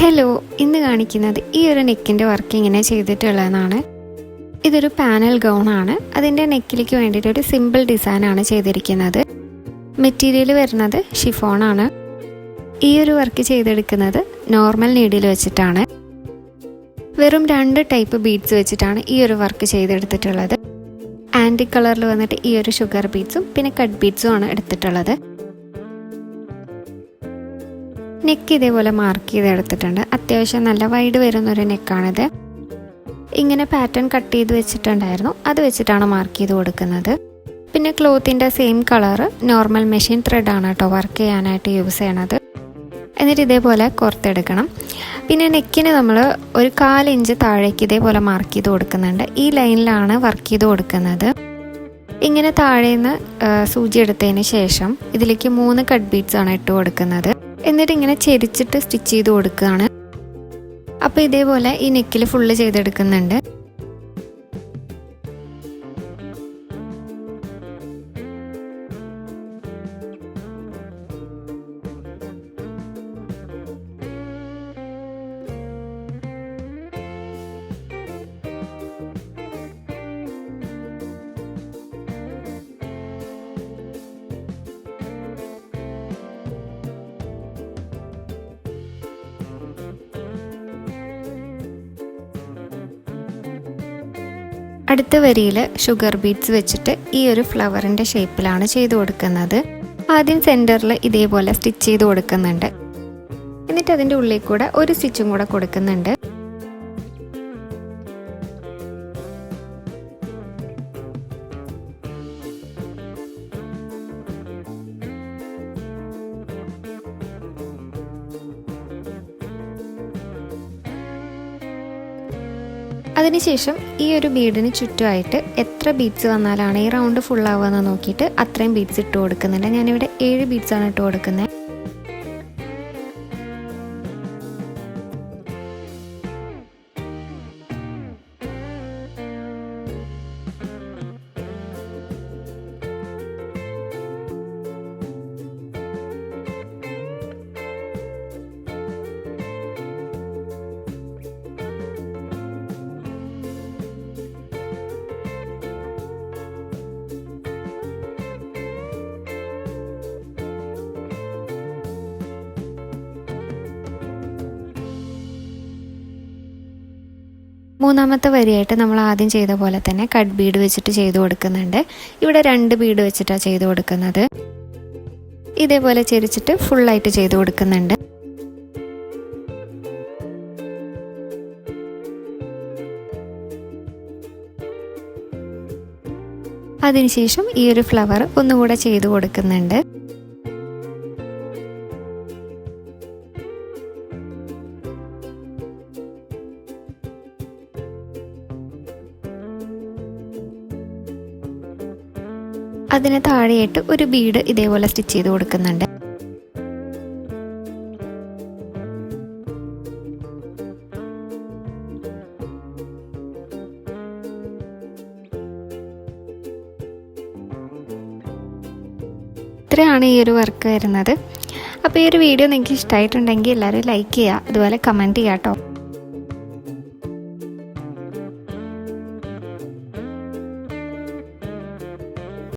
Hello, ഇന്ന് കാണിക്കുന്നത് ഈ ഒരു നെക്കിൻ്റെ വർക്ക് ഇങ്ങനെ ചെയ്തിട്ടുള്ളതാണ്. ഇതൊരു പാനൽ ഗൗണാണ്. അതിൻ്റെ നെക്കിലേക്ക് വേണ്ടിയിട്ട് ഒരു സിമ്പിൾ ഡിസൈനാണ് ചെയ്തിരിക്കുന്നത്. മെറ്റീരിയൽ വരുന്നത് ഷിഫോണാണ്. ഈ ഒരു വർക്ക് ചെയ്തെടുക്കുന്നത് നോർമൽ നീഡിൽ വെച്ചിട്ടാണ്. വെറും 2 ടൈപ്പ് ബീഡ്സ് വെച്ചിട്ടാണ് ഈ ഒരു വർക്ക് ചെയ്തെടുത്തിട്ടുള്ളത്. ആൻറ്റി കളറിൽ വന്നിട്ട് ഈ ഒരു ഷുഗർ ബീഡ്സും പിന്നെ കട്ട് ബീഡ്സും ആണ് എടുത്തിട്ടുള്ളത്. നെക്ക് ഇതേപോലെ മാർക്ക് ചെയ്തെടുത്തിട്ടുണ്ട്. അത്യാവശ്യം നല്ല വൈഡ് വരുന്നൊരു നെക്കാണിത്. ഇങ്ങനെ പാറ്റേൺ കട്ട് ചെയ്ത് വെച്ചിട്ടുണ്ടായിരുന്നു, അത് വെച്ചിട്ടാണ് മാർക്ക് ചെയ്ത് കൊടുക്കുന്നത്. പിന്നെ ക്ലോത്തിൻ്റെ സെയിം കളറ് നോർമൽ മെഷീൻ ത്രെഡാണ് കേട്ടോ വർക്ക് ചെയ്യാനായിട്ട് യൂസ് ചെയ്യണത്. എന്നിട്ട് ഇതേപോലെ കോർത്തെടുക്കണം. പിന്നെ നെക്കിന് നമ്മൾ ഒരു 1/4 ഇഞ്ച് താഴേക്ക് ഇതേപോലെ മാർക്ക് ചെയ്ത് കൊടുക്കുന്നുണ്ട്. ഈ ലൈനിലാണ് വർക്ക് ചെയ്ത് കൊടുക്കുന്നത്. ഇങ്ങനെ താഴേന്ന് സൂചി എടുത്തതിന് ശേഷം ഇതിലേക്ക് 3 കട്ട് ബീഡ്സ് ആണ് ഇട്ട് കൊടുക്കുന്നത്. എന്നിട്ട് ഇങ്ങനെ ചെരിച്ചിട്ട് സ്റ്റിച്ച് ചെയ്ത് കൊടുക്കുകയാണ്. അപ്പോൾ ഇതേപോലെ ഈ നെക്കിൽ ഫുള്ള് ചെയ്തെടുക്കുന്നുണ്ട്. അടുത്ത വരിയിൽ ഷുഗർ ബീഡ്സ് വെച്ചിട്ട് ഈ ഒരു ഫ്ലവറിൻ്റെ ഷേപ്പിലാണ് ചെയ്ത് കൊടുക്കുന്നത്. ആദ്യം സെൻറ്ററിൽ ഇതേപോലെ സ്റ്റിച്ച് ചെയ്ത് കൊടുക്കുന്നുണ്ട്. എന്നിട്ട് അതിൻ്റെ ഉള്ളിൽ കൂടെ ഒരു സ്റ്റിച്ചും കൂടെ കൊടുക്കുന്നുണ്ട്. അതിനുശേഷം ഈ ഒരു ബീഡിന് ചുറ്റുമായിട്ട് എത്ര ബീഡ്സ് വന്നാലാണ് ഈ റൗണ്ട് ഫുൾ ആവുകയെന്ന് നോക്കിയിട്ട് അത്രയും ബീഡ്സ് ഇട്ട് കൊടുക്കുന്നുണ്ട്. ഞാനിവിടെ 7 ബീഡ്സാണ് ഇട്ട് കൊടുക്കുന്നത്. മൂന്നാമത്തെ വരിയായിട്ട് നമ്മൾ ആദ്യം ചെയ്ത പോലെ തന്നെ കട്ട് ബീഡ് വെച്ചിട്ട് ചെയ്ത് കൊടുക്കുന്നുണ്ട്. ഇവിടെ 2 ബീഡ് വെച്ചിട്ടാണ് ചെയ്ത് കൊടുക്കുന്നത്. ഇതേപോലെ ചെരിച്ചിട്ട് ഫുള്ളായിട്ട് ചെയ്ത് കൊടുക്കുന്നുണ്ട്. അതിനുശേഷം ഈ ഒരു ഫ്ലവർ ഒന്നുകൂടെ ചെയ്ത് കൊടുക്കുന്നുണ്ട്. അതിന് താഴെയായിട്ട് ഒരു ബീഡ് ഇതേപോലെ സ്റ്റിച്ച് ചെയ്ത് കൊടുക്കുന്നുണ്ട്. ഇത്രയാണ് ഈ ഒരു വർക്ക് വരുന്നത്. അപ്പോൾ ഈ ഒരു വീഡിയോ നിങ്ങൾക്ക് ഇഷ്ടമായിട്ടുണ്ടെങ്കിൽ എല്ലാവരും ലൈക്ക് ചെയ്യുക, അതുപോലെ കമൻറ്റ് ചെയ്യുക കേട്ടോ.